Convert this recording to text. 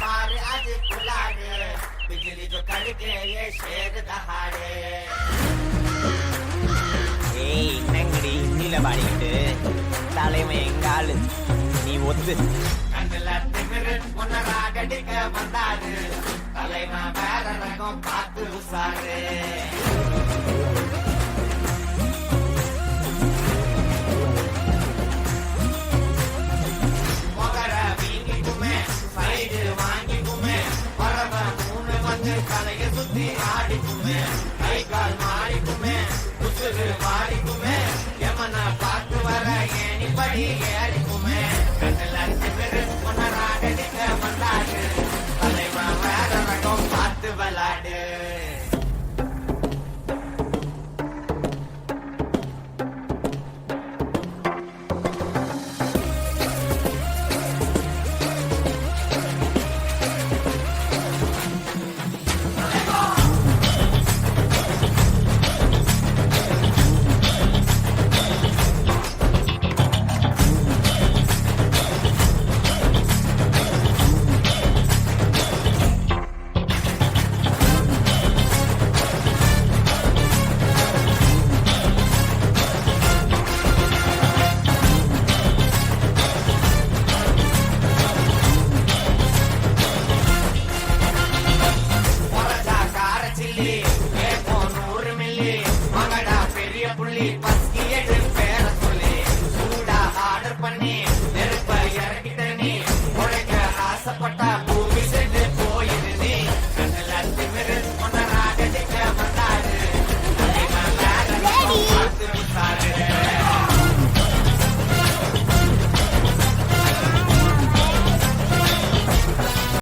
पार आज कुलाड़े बिजली जो कड़के ये शेर दहाड़े ஏய் என்னங்கடி ஹிந்தியில பாடிக்கிட்டு தலைவன் எங்க ஆளு நீ ஒத்து கண்ணுல திமிரு உன்னை ராகடிக்க வந்தாரு தலைவன் வேற ரகம் பார்த்து உசாரு மொகர வீங்கிக்குமே சைடு வாங்கிக்குமே வரவ மூணு வந்து தலைய சுத்தி ஆடிக்குமே கை கால் மாறிக்குமே உசுறு மாறிக்குமே எமன பார்த்து வர ஏனிப்படி ஏறி